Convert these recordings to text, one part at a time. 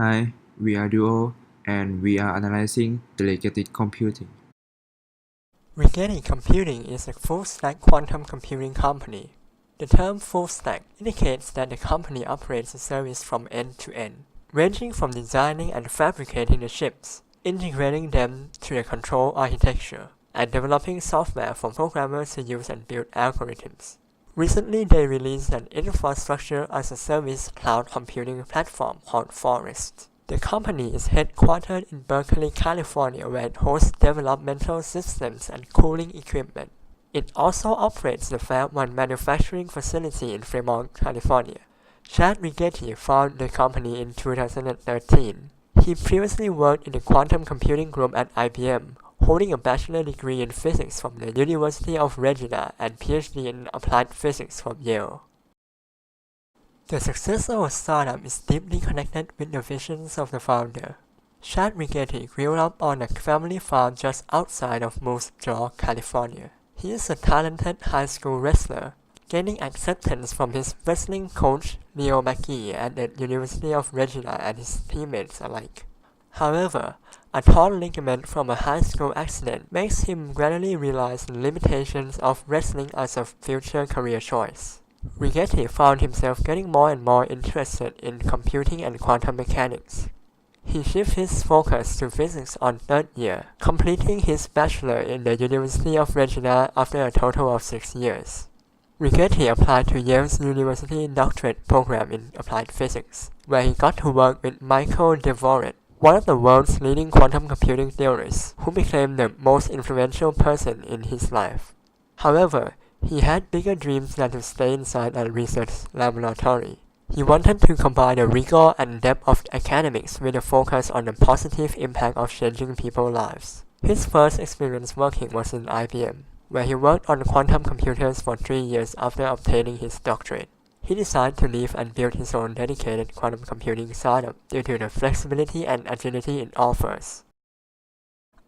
Hi, we are Duo, and we are analyzing the Rigetti Computing. Rigetti Computing is a full-stack quantum computing company. The term full-stack indicates that the company operates a service from end to end, ranging from designing and fabricating the chips, integrating them to the control architecture, and developing software for programmers to use and build algorithms. Recently, they released an infrastructure-as-a-service cloud computing platform called Forest. The company is headquartered in Berkeley, California, where it hosts developmental systems and cooling equipment. It also operates the Fab 1 manufacturing facility in Fremont, California. Chad Rigetti founded the company in 2013. He previously worked in the quantum computing group at IBM, holding a bachelor degree in physics from the University of Regina and PhD in applied physics from Yale. The success of a startup is deeply connected with the visions of the founder. Chad Rigetti grew up on a family farm just outside of Moose Jaw, California. He is a talented high school wrestler, gaining acceptance from his wrestling coach Leo McGee at the University of Regina and his teammates alike. However, a torn ligament from a high school accident makes him gradually realize the limitations of wrestling as a future career choice. Rigetti found himself getting more and more interested in computing and quantum mechanics. He shifted his focus to physics on third year, completing his bachelor in the University of Regina after a total of 6 years. Rigetti applied to Yale's University doctorate program in applied physics, where he got to work with Michael Dvorak, one of the world's leading quantum computing theorists, who became the most influential person in his life. However, he had bigger dreams than to stay inside a research laboratory. He wanted to combine the rigor and depth of academics with a focus on the positive impact of changing people's lives. His first experience working was in IBM, where he worked on quantum computers for 3 years after obtaining his doctorate. He decided to leave and build his own dedicated quantum computing startup due to the flexibility and agility it offers.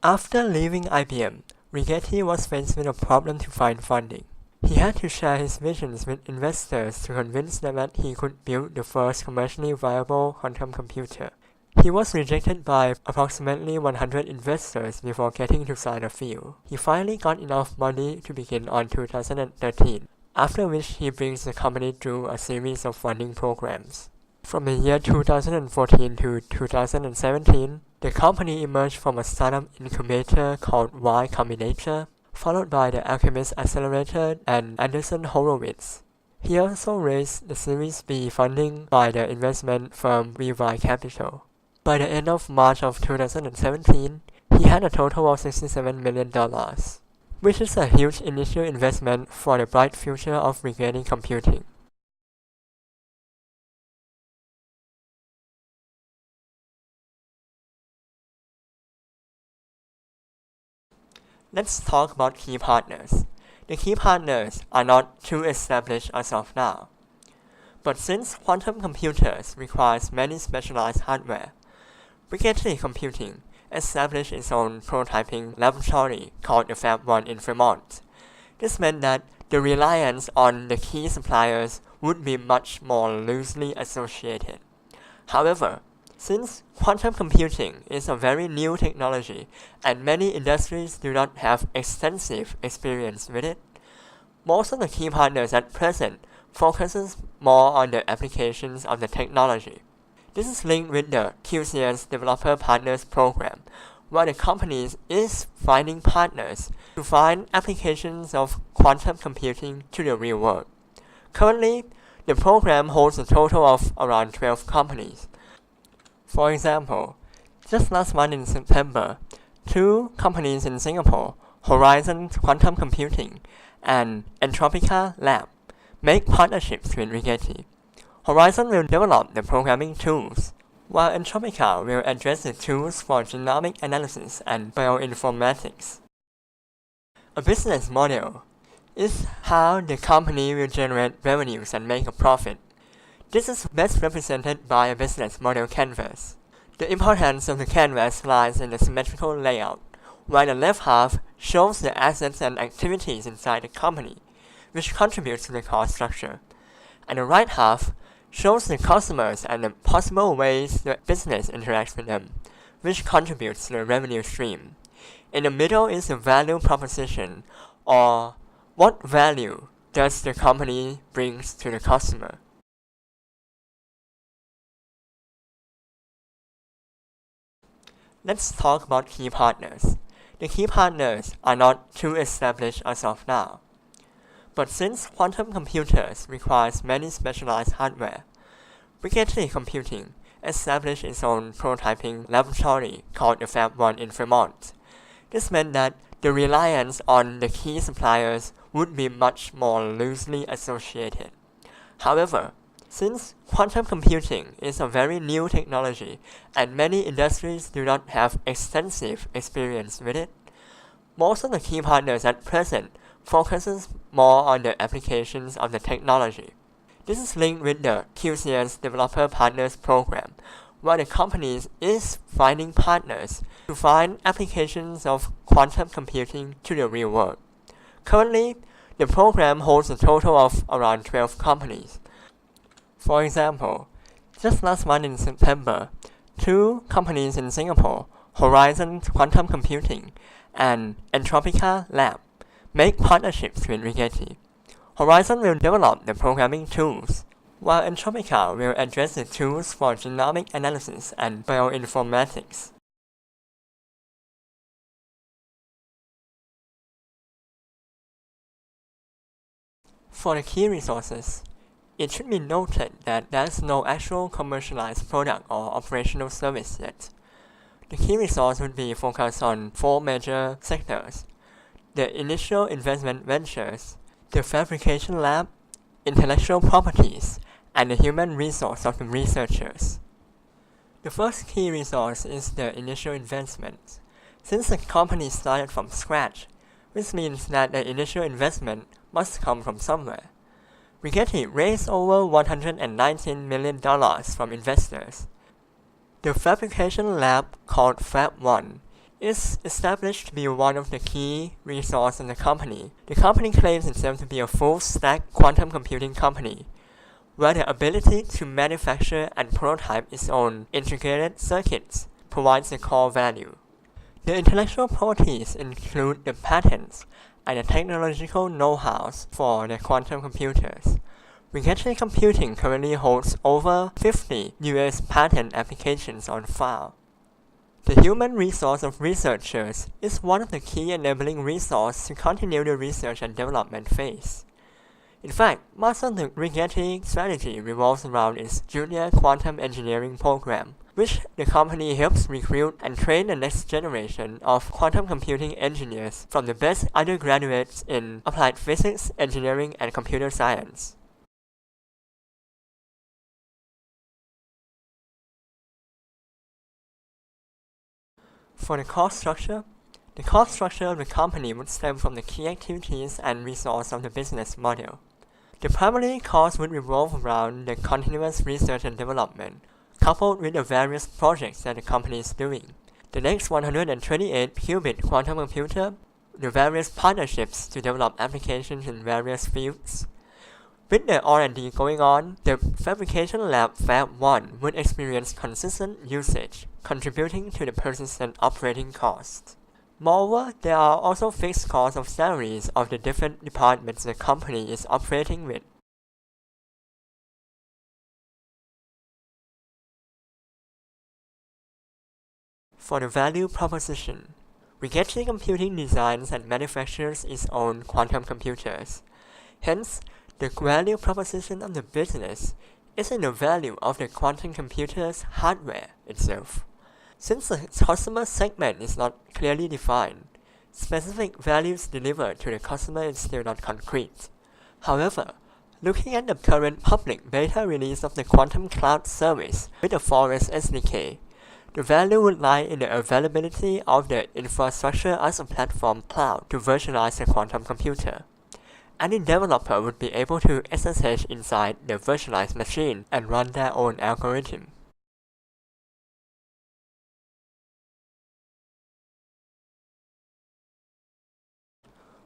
After leaving IBM, Rigetti was faced with a problem to find funding. He had to share his visions with investors to convince them that he could build the first commercially viable quantum computer. He was rejected by approximately 100 investors before getting to sign a few. He finally got enough money to begin on 2013, after which he brings the company through a series of funding programs. From the year 2014 to 2017, the company emerged from a startup incubator called Y Combinator, followed by the Alchemist Accelerator and Anderson Horowitz. He also raised the Series B funding by the investment firm VY Capital. By the end of March of 2017, he had a total of $67 million, which is a huge initial investment for the bright future of Rigetti Computing. Let's talk about key partners. The key partners are not too established as of now. But since quantum computers requires many specialized hardware, Rigetti Computing established its own prototyping laboratory called the Fab 1 in Fremont. This meant that the reliance on the key suppliers would be much more loosely associated. However, since quantum computing is a very new technology and many industries do not have extensive experience with it, most of the key partners at present focuses more on the applications of the technology. This is linked with the QCS Developer Partners Program, where the company is finding partners to find applications of quantum computing to the real world. Currently, the program holds a total of around 12 companies. For example, just last month in September, 2 companies in Singapore, Horizon Quantum Computing and Entropica Lab, make partnerships with Rigetti. Horizon will develop the programming tools, while Entropica will address the tools for genomic analysis and bioinformatics. A business model is how the company will generate revenues and make a profit. This is best represented by a business model canvas. The importance of the canvas lies in the symmetrical layout, while the left half shows the assets and activities inside the company, which contributes to the cost structure, and the right half shows the customers and the possible ways the business interacts with them, which contributes to the revenue stream. In the middle is the value proposition, or what value does the company brings to the customer. Let's talk about key partners. The key partners are not too established as of now. But since quantum computers requires many specialized hardware, Rigetti Computing established its own prototyping laboratory called the Fab 1 in Fremont. This meant that the reliance on the key suppliers would be much more loosely associated. However, since quantum computing is a very new technology and many industries do not have extensive experience with it, most of the key partners at present focuses more on the applications of the technology. This is linked with the QCS Developer Partners Program, where the company is finding partners to find applications of quantum computing to the real world. Currently, the program holds a total of around 12 companies. For example, just last month in September, 2 companies in Singapore, Horizon Quantum Computing and Entropica Lab, make partnerships with Rigetti. Horizon will develop the programming tools, while Entropica will address the tools for genomic analysis and bioinformatics. For the key resources, it should be noted that there is no actual commercialized product or operational service yet. The key resource would be focused on 4 major sectors: the initial investment ventures, the fabrication lab, intellectual properties, and the human resource of the researchers. The first key resource is the initial investment. Since the company started from scratch, which means that the initial investment must come from somewhere. Rigetti raised over $119 million from investors. The fabrication lab, called Fab 1, is established to be one of the key resources in the company. The company claims itself to be a full-stack quantum computing company, where the ability to manufacture and prototype its own integrated circuits provides the core value. The intellectual properties include the patents and the technological know-how for the quantum computers. Rigetti Computing currently holds over 50 US patent applications on file. The human resource of researchers is one of the key enabling resources to continue the research and development phase. In fact, much of the Rigetti strategy revolves around its Junior Quantum Engineering program, which the company helps recruit and train the next generation of quantum computing engineers from the best undergraduates in applied physics, engineering, and computer science. For the cost structure, the cost structure of the company would stem from the key activities and resource of the business model. The primary cost would revolve around the continuous research and development, coupled with the various projects that the company is doing. The next 128-qubit quantum computer, the various partnerships to develop applications in various fields. With the R&D going on, the fabrication lab Fab 1 would experience consistent usage, contributing to the persistent operating costs. Moreover, there are also fixed costs of salaries of the different departments the company is operating with. For the value proposition, Rigetti Computing designs and manufactures its own quantum computers. Hence, the value proposition of the business is in the value of the quantum computer's hardware itself. Since the customer segment is not clearly defined, specific values delivered to the customer is still not concrete. However, looking at the current public beta release of the Quantum Cloud service with the Forest SDK, the value would lie in the availability of the infrastructure as a platform cloud to virtualize the quantum computer. Any developer would be able to SSH inside the virtualized machine and run their own algorithm.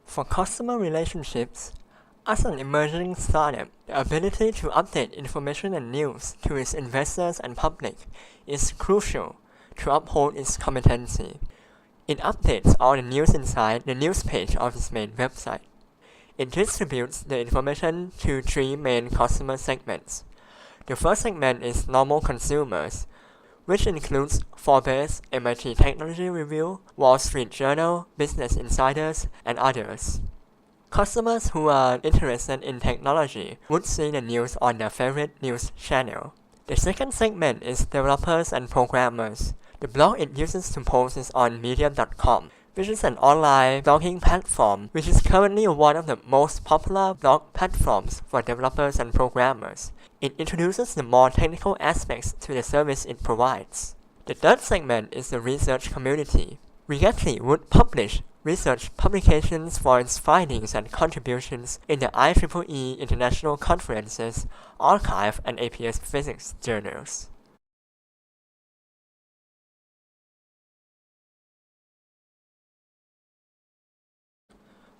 For customer relationships, As an emerging startup, the ability to update information and news to its investors and public is crucial to uphold its competency. It updates all the news inside the news page of its main website. It distributes the information to three main customer segments. The first segment is normal consumers, which includes Forbes, MIT Technology Review, Wall Street Journal, Business Insiders, and others. Customers who are interested in technology would see the news on their favorite news channel. The second segment is developers and programmers. The blog it uses to post is on medium.com, which is an online blogging platform which is currently one of the most popular blog platforms for developers and programmers. It introduces the more technical aspects to the service it provides. The third segment is the research community. Rigetti would publish research publications for its findings and contributions in the IEEE International Conferences, Archive, and APS Physics journals.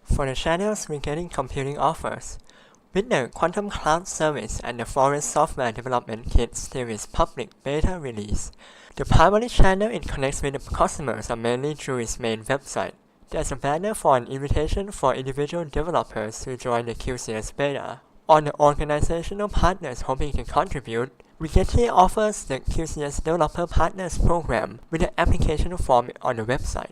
For the channels Rigetti Computing offers, with the Quantum Cloud service and the Forest Software Development Kit Series public beta release, the primary channel it connects with the customers are mainly through its main website. There's a banner for an invitation for individual developers to join the QCS beta. On the organizational partners hoping to contribute, Rigetti offers the QCS Developer Partners Program with an application form on the website.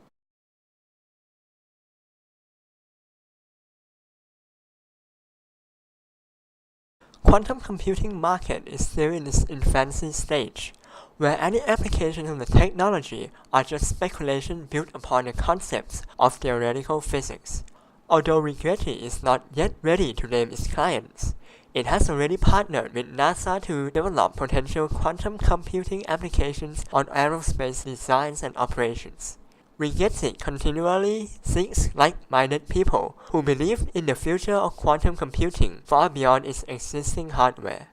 Quantum computing market is still in its infancy stage, where any applications of the technology are just speculation built upon the concepts of theoretical physics. Although Rigetti is not yet ready to name its clients, it has already partnered with NASA to develop potential quantum computing applications on aerospace designs and operations. Rigetti continually seeks like-minded people who believe in the future of quantum computing far beyond its existing hardware.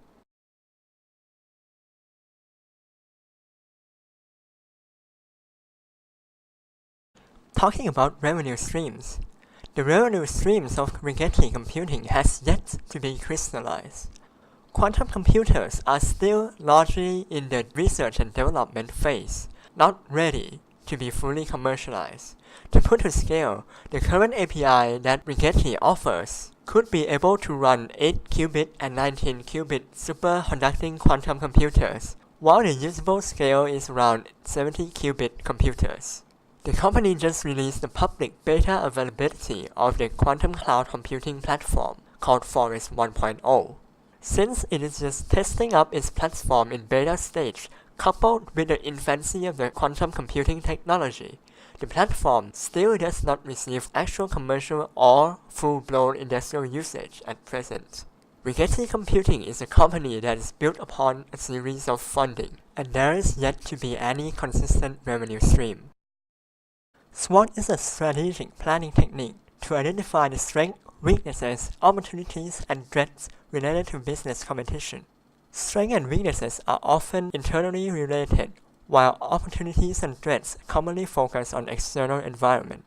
Talking about revenue streams, the revenue streams of Rigetti Computing has yet to be crystallized. Quantum computers are still largely in the research and development phase, not ready to be fully commercialized. To put to scale, the current API that Rigetti offers could be able to run 8-qubit and 19-qubit superconducting quantum computers, while the usable scale is around 70-qubit computers. The company just released the public beta availability of the quantum cloud computing platform called Forest 1.0. Since it is just testing up its platform in beta stage, coupled with the infancy of the quantum computing technology, the platform still does not receive actual commercial or full-blown industrial usage at present. Rigetti Computing is a company that is built upon a series of funding, and there is yet to be any consistent revenue stream. SWOT is a strategic planning technique to identify the strengths, weaknesses, opportunities, and threats related to business competition. Strengths and weaknesses are often internally related, while opportunities and threats commonly focus on external environment.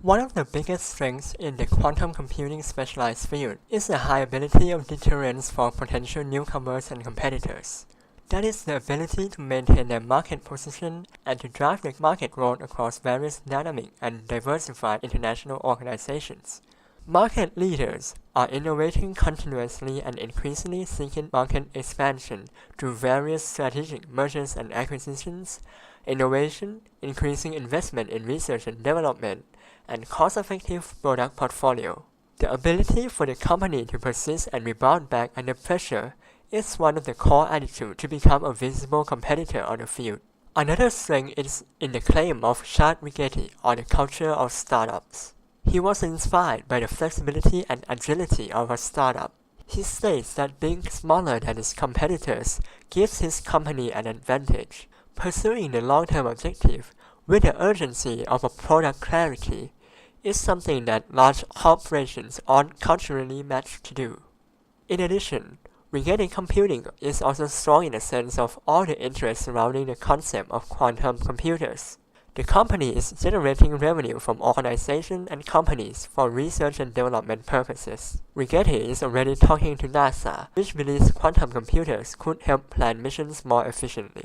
One of the biggest strengths in the quantum computing specialized field is the high ability of deterrence for potential newcomers and competitors. That is the ability to maintain their market position and to drive the market growth across various dynamic and diversified international organizations. Market leaders are innovating continuously and increasingly seeking market expansion through various strategic mergers and acquisitions, innovation, increasing investment in research and development, and cost-effective product portfolio. The ability for the company to persist and rebound back under pressure is one of the core attitudes to become a visible competitor on the field. Another strength is in the claim of Chad Rigetti on the culture of startups. He was inspired by the flexibility and agility of a startup. He states that being smaller than his competitors gives his company an advantage. Pursuing the long-term objective with the urgency of a product clarity is something that large corporations aren't culturally matched to do. In addition, Rigetti Computing is also strong in the sense of all the interest surrounding the concept of quantum computers. The company is generating revenue from organizations and companies for research and development purposes. Rigetti is already talking to NASA, which believes quantum computers could help plan missions more efficiently.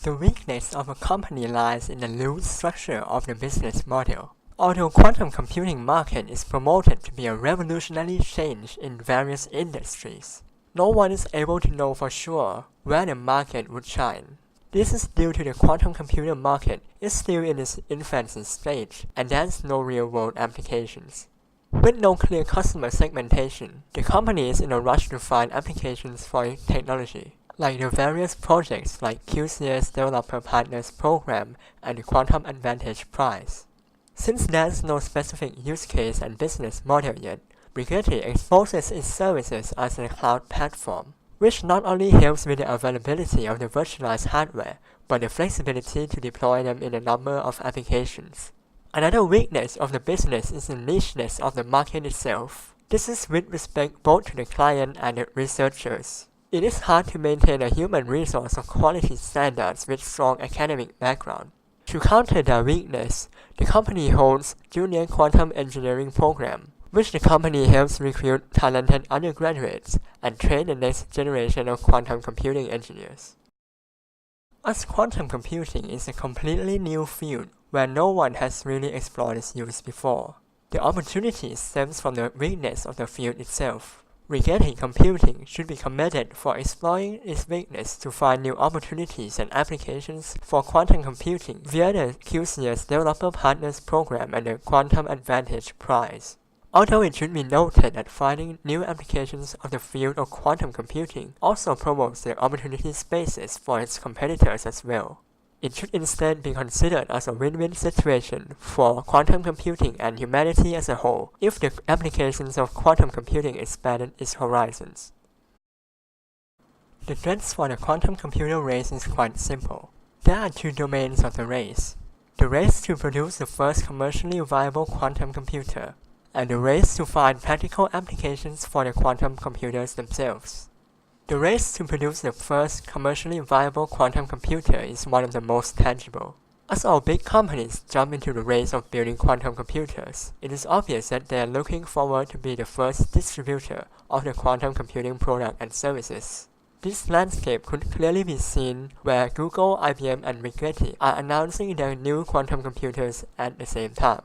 The weakness of a company lies in the loose structure of the business model. Although quantum computing market is promoted to be a revolutionary change in various industries, no one is able to know for sure where the market would shine. This is due to the quantum computer market is still in its infancy stage and has no real-world applications. With no clear customer segmentation, the company is in a rush to find applications for its technology, like the various projects like QCS Developer Partners Program and the Quantum Advantage Prize. Since there's no specific use case and business model yet, Rigetti exposes its services as a cloud platform, which not only helps with the availability of the virtualized hardware, but the flexibility to deploy them in a number of applications. Another weakness of the business is the nicheness of the market itself. This is with respect both to the client and the researchers. It is hard to maintain a human resource of quality standards with strong academic background. To counter their weakness, the company holds Junior Quantum Engineering Program, which the company helps recruit talented undergraduates and train the next generation of quantum computing engineers. As quantum computing is a completely new field where no one has really explored its use before, the opportunity stems from the weakness of the field itself. Rigetti Computing should be commended for exploring its weakness to find new opportunities and applications for quantum computing via the QCS Developer Partners Program and the Quantum Advantage Prize. Although it should be noted that finding new applications of the field of quantum computing also promotes the opportunity spaces for its competitors as well. It should instead be considered as a win-win situation for quantum computing and humanity as a whole if the applications of quantum computing expanded its horizons. The threats for the quantum computer race is quite simple. There are two domains of the race: the race to produce the first commercially viable quantum computer, and the race to find practical applications for the quantum computers themselves. The race to produce the first commercially viable quantum computer is one of the most tangible. As all big companies jump into the race of building quantum computers, it is obvious that they are looking forward to be the first distributor of the quantum computing product and services. This landscape could clearly be seen where Google, IBM, and Rigetti are announcing their new quantum computers at the same time.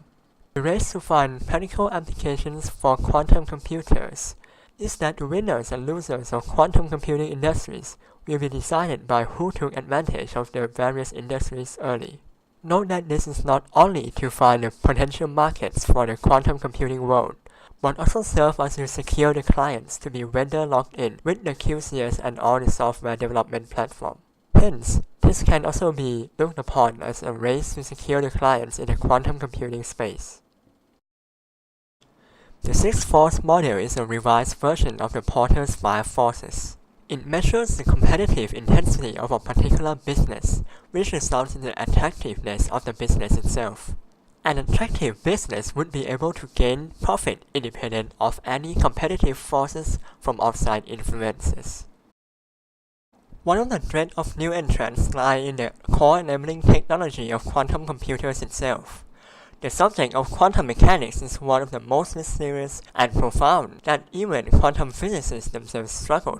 The race to find practical applications for quantum computers is that the winners and losers of quantum computing industries will be decided by who took advantage of the various industries early. Note that this is not only to find the potential markets for the quantum computing world, but also serve as to secure the clients to be vendor locked in with the QCS and all the software development platform. Hence, this can also be looked upon as a race to secure the clients in the quantum computing space. The sixth force model is a revised version of the Porter's 5 forces. It measures the competitive intensity of a particular business, which results in the attractiveness of the business itself. An attractive business would be able to gain profit independent of any competitive forces from outside influences. One of the threats of new entrants lies in the core enabling technology of quantum computers itself. The subject of quantum mechanics is one of the most mysterious and profound that even quantum physicists themselves struggle.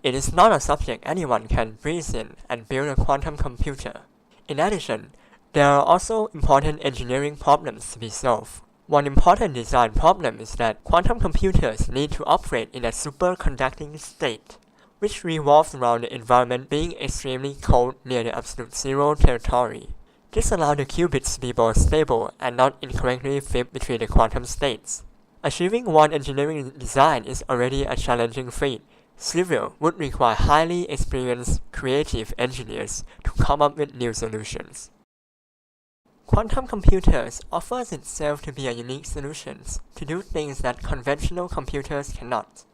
It is not a subject anyone can breathe in and build a quantum computer. In addition, there are also important engineering problems to be solved. One important design problem is that quantum computers need to operate in a superconducting state, which revolves around the environment being extremely cold near the absolute zero territory. This allows the qubits to be both stable and not incorrectly flip between the quantum states. Achieving one engineering design is already a challenging feat. Several would require highly experienced creative engineers to come up with new solutions. Quantum computers offers itself to be a unique solution to do things that conventional computers cannot.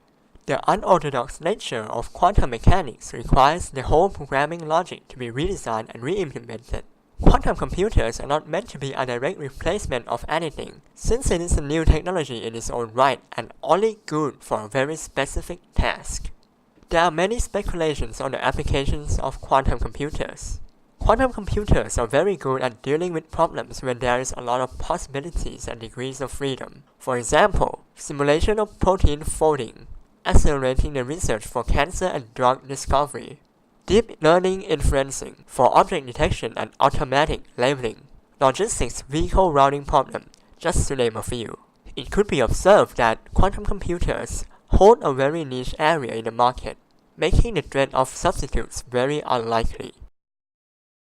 The unorthodox nature of quantum mechanics requires the whole programming logic to be redesigned and re-implemented. Quantum computers are not meant to be a direct replacement of anything, since it is a new technology in its own right and only good for a very specific task. There are many speculations on the applications of quantum computers. Quantum computers are very good at dealing with problems when there is a lot of possibilities and degrees of freedom. For example, simulation of protein folding, accelerating the research for cancer and drug discovery, deep learning inferencing for object detection and automatic labeling, logistics vehicle routing problem, just to name a few. It could be observed that quantum computers hold a very niche area in the market, making the threat of substitutes very unlikely.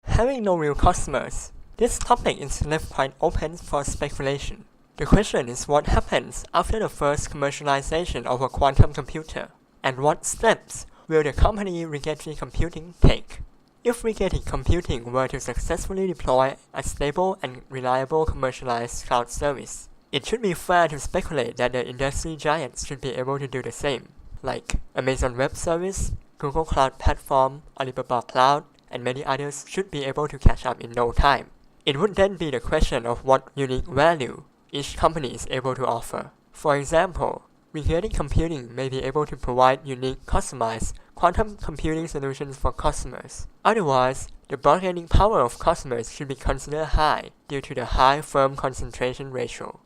Having no real customers, this topic is left quite open for speculation. The question is what happens after the first commercialization of a quantum computer, and what steps will the company Rigetti Computing take? If Rigetti Computing were to successfully deploy a stable and reliable commercialized cloud service, it should be fair to speculate that the industry giants should be able to do the same, like Amazon Web Service, Google Cloud Platform, Alibaba Cloud, and many others should be able to catch up in no time. It would then be the question of what unique value each company is able to offer. For example, Rigetti Computing may be able to provide unique customized quantum computing solutions for customers. Otherwise, the bargaining power of customers should be considered high due to the high firm concentration ratio.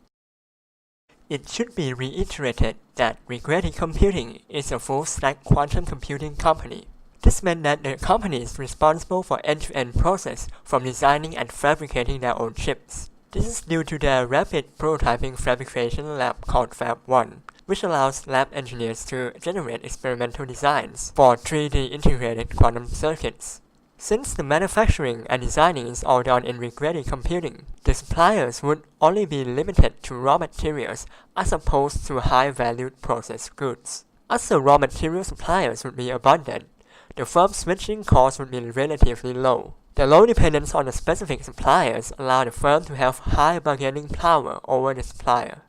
It should be reiterated that Rigetti Computing is a full-stack quantum computing company. This meant that the company is responsible for end-to-end process from designing and fabricating their own chips. This is due to their rapid prototyping fabrication lab called Fab 1, which allows lab engineers to generate experimental designs for 3D integrated quantum circuits. Since the manufacturing and designing is all done in Rigetti Computing, the suppliers would only be limited to raw materials as opposed to high-valued processed goods. As the raw material suppliers would be abundant, the firm's switching costs would be relatively low. The low dependence on the specific suppliers allow the firm to have high bargaining power over the supplier.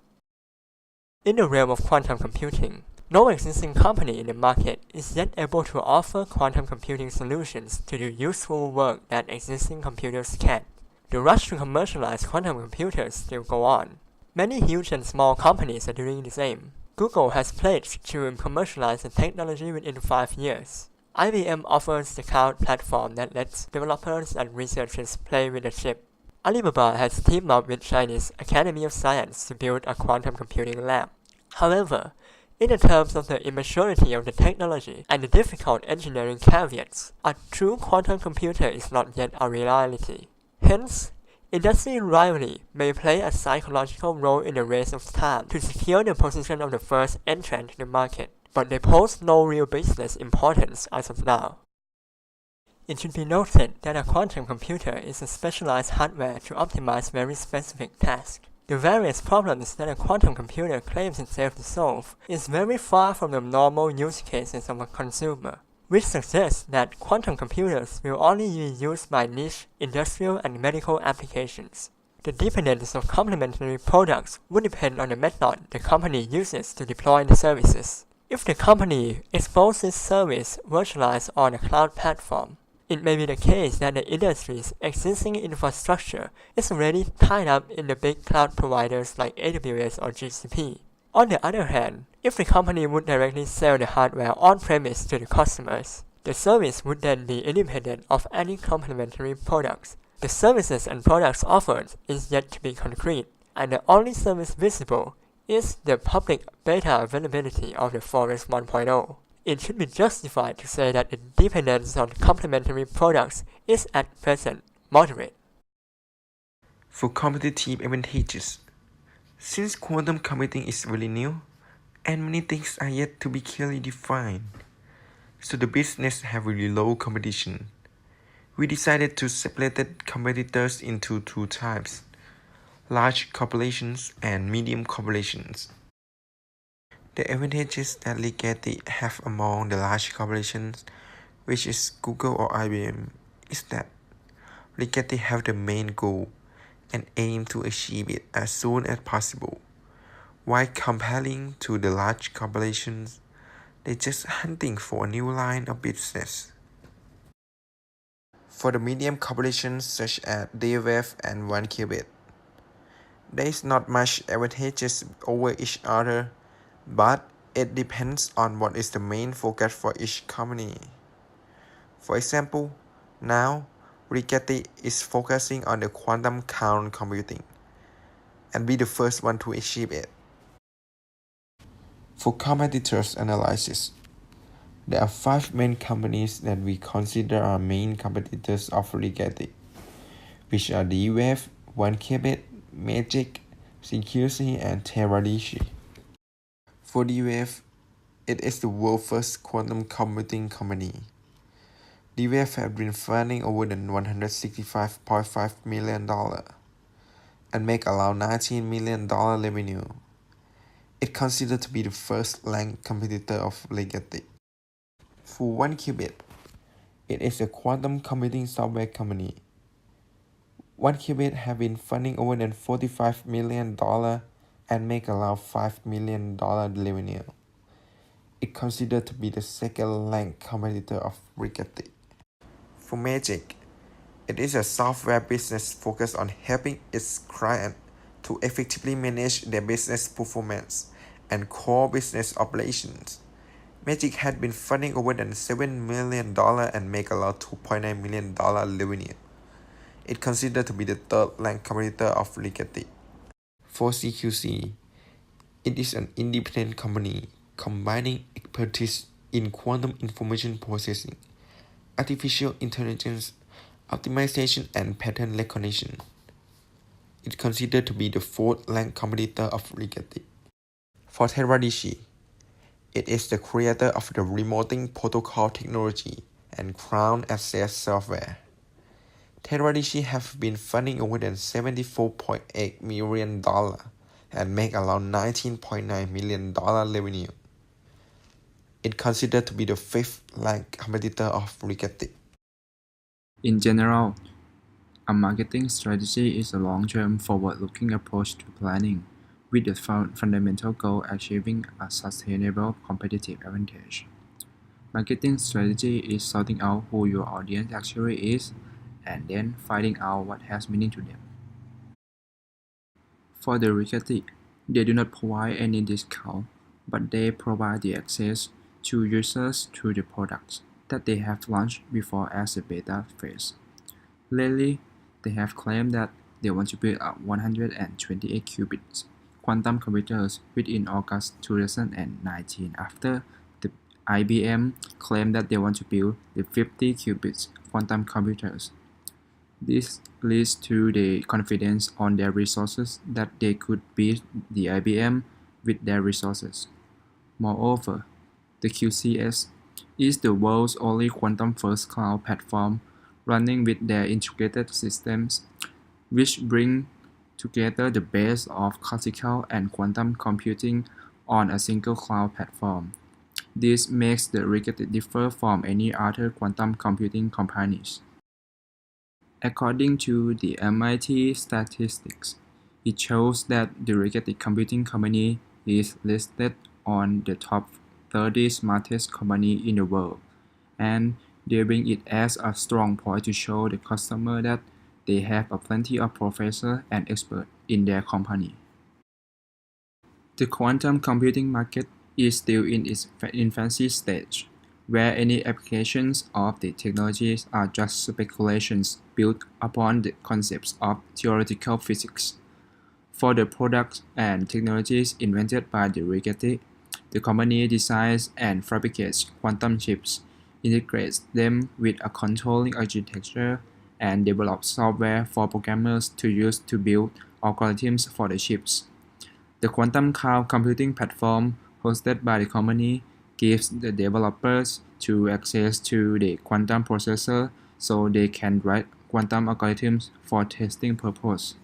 In the realm of quantum computing, no existing company in the market is yet able to offer quantum computing solutions to do useful work that existing computers can. The rush to commercialize quantum computers still go on. Many huge and small companies are doing the same. Google has pledged to commercialize the technology within 5 years. IBM offers the cloud platform that lets developers and researchers play with the chip. Alibaba has teamed up with Chinese Academy of Science to build a quantum computing lab. However, in the terms of the immaturity of the technology and the difficult engineering caveats, a true quantum computer is not yet a reality. Hence, industry rivalry may play a psychological role in the race of time to secure the position of the first entrant to the market, but they pose no real business importance as of now. It should be noted that a quantum computer is a specialized hardware to optimize very specific tasks. The various problems that a quantum computer claims itself to solve is very far from the normal use cases of a consumer, which suggests that quantum computers will only be used by niche industrial and medical applications. The dependence of complementary products would depend on the method the company uses to deploy the services. If the company exposes service virtualized on a cloud platform, it may be the case that the industry's existing infrastructure is already tied up in the big cloud providers like AWS or GCP. On the other hand, if the company would directly sell the hardware on-premise to the customers, the service would then be independent of any complementary products. The services and products offered is yet to be concrete, and the only service visible is the public beta availability of the Forest 1.0. It should be justified to say that the dependence on complementary products is at present moderate. For competitive advantages, since quantum computing is really new, and many things are yet to be clearly defined, so the business have really low competition. We decided to separate competitors into two types: large corporations and medium corporations. The advantages that Rigetti have among the large corporations, which is Google or IBM, is that Rigetti have the main goal and aim to achieve it as soon as possible. While comparing to the large corporations, they're just hunting for a new line of business. For the medium corporations such as DWF and 1Qubit, there is not much advantages over each other, but it depends on what is the main focus for each company. For example, now Rigetti is focusing on the quantum cloud computing and be the first one to achieve it. For competitors analysis, there are 5 main companies that we consider are main competitors of Rigetti, which are D-Wave, 1Qubit, Magic, CQC, and Thanaviwattanakul. For D-Wave, it is the world's first quantum computing company. D-Wave has been funding over than $165.5 million and make around $19 million revenue. It's considered to be the first ranked competitor of Rigetti. For 1Qubit, it is a quantum computing software company. 1Qubit have been funding over than $45 million and make around $5 million revenue. It's considered to be the second ranked competitor of Rigetti. For Magic, it is a software business focused on helping its clients to effectively manage their business performance and core business operations. Magic had been funding over than $7 million and make around $2.9 million revenue. It's considered to be the third ranked competitor of Rigetti. For CQC, it is an independent company combining expertise in quantum information processing, artificial intelligence, optimization, and pattern recognition. It's considered to be the fourth ranked competitor of Rigetti. For Thanaviwattanakul, it is the creator of the remoting protocol technology and ground access software. Thanaviwattanakul have been funding over than $74.8 million and make around $19.9 million revenue. It's considered to be the fifth ranked competitor of Rigetti. In general, a marketing strategy is a long-term, forward-looking approach to planning, with the fundamental goal achieving a sustainable competitive advantage. Marketing strategy is sorting out who your audience actually is, and then finding out what has meaning to them. For the Rigetti, they do not provide any discount, but they provide the access to users to the products that they have launched before as a beta phase. Lately, they have claimed that they want to build a 128 qubits quantum computers within August 2019 after the IBM claimed that they want to build the 50 qubits quantum computers. This leads to the confidence on their resources that they could beat the IBM with their resources. Moreover, the QCS is the world's only quantum-first cloud platform running with their integrated systems, which bring together the best of classical and quantum computing on a single cloud platform. This makes the Rigetti differ from any other quantum computing companies. According to the MIT statistics, it shows that the Rigetti Computing Company is listed on the top 30 smartest company in the world, and they bring it as a strong point to show the customer that they have a plenty of professors and experts in their company. The quantum computing market is still in its infancy stage, where any applications of the technologies are just speculations built upon the concepts of theoretical physics. For the products and technologies invented by the Rigetti, the company designs and fabricates quantum chips, integrates them with a controlling architecture, and develops software for programmers to use to build algorithms for the chips. The quantum cloud computing platform hosted by the company gives the developers access to the quantum processor so they can write quantum algorithms for testing purposes.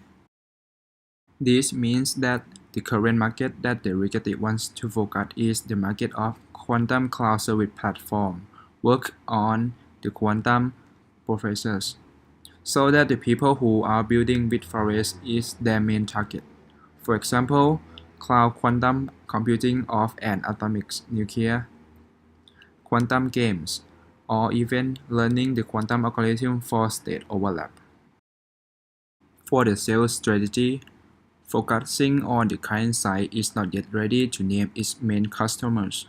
This means that the current market that the Rigetti wants to focus is the market of quantum cloud service platform work on the quantum processors, so that the people who are building bit forests is their main target. For example, cloud quantum computing of an atomic nuclear, quantum games, or even learning the quantum algorithm for state overlap. For the sales strategy, focusing on the client side is not yet ready to name its main customers.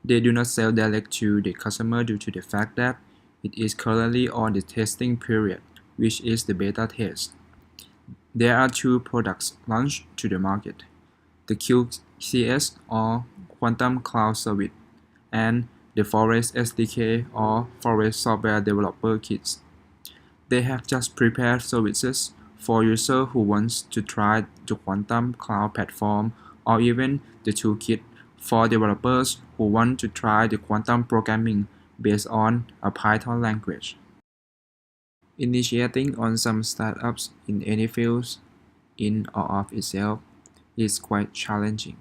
They do not sell direct to the customer due to the fact that it is currently on the testing period which is the beta test. There are two products launched to the market: the QCS or Quantum Cloud Service and the Forest SDK or Forest Software Developer Kits. They have just prepared services for users who want to try the Quantum Cloud platform, or even the toolkit for developers who want to try the quantum programming based on a Python language. Initiating on some startups in any fields, in or of itself, is quite challenging.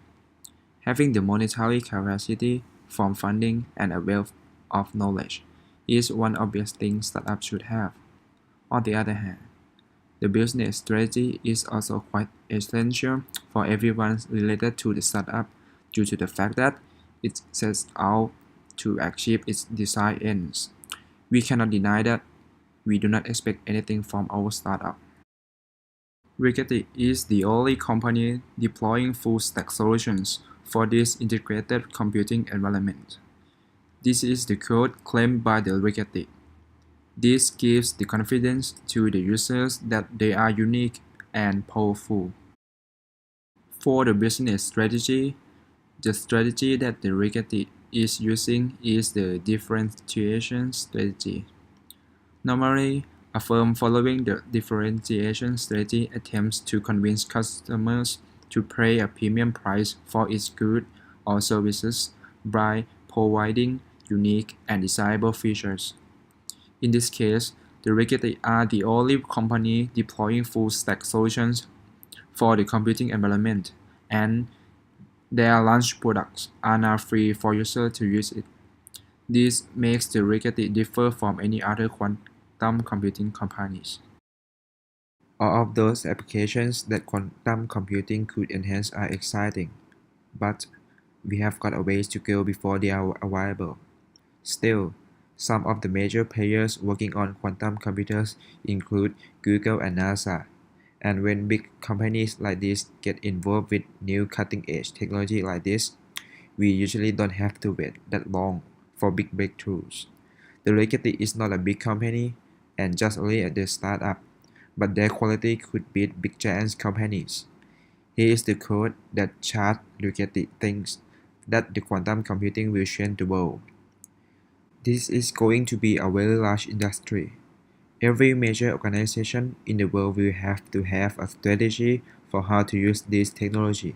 Having the monetary capacity from funding and a wealth of knowledge is one obvious thing startups should have. On the other hand, the business strategy is also quite essential for everyone related to the startup due to the fact that it sets out to achieve its desired ends. We cannot deny that we do not expect anything from our startup. Rigetti is the only company deploying full-stack solutions for this integrated computing environment. This is the code claimed by the Rigetti. This gives the confidence to the users that they are unique and powerful. For the business strategy, the strategy that the Rigetti is using is the differentiation strategy. Normally, a firm following the differentiation strategy attempts to convince customers to pay a premium price for its goods or services by providing unique and desirable features. In this case, the Rigetti are the only company deploying full-stack solutions for the computing environment, and their launch products are now free for users to use it. This makes the Rigetti differ from any other quantum computing companies. All of those applications that quantum computing could enhance are exciting, but we have got a ways to go before they are available. Still, some of the major players working on quantum computers include Google and NASA. And when big companies like this get involved with new cutting-edge technology like this, we usually don't have to wait that long for big breakthroughs. The Rigetti is not a big company and just only at the startup, but their quality could beat big giant companies. Here is the code that Chad Rigetti thinks that the quantum computing will change the world. This is going to be a very large industry. Every major organization in the world will have to have a strategy for how to use this technology.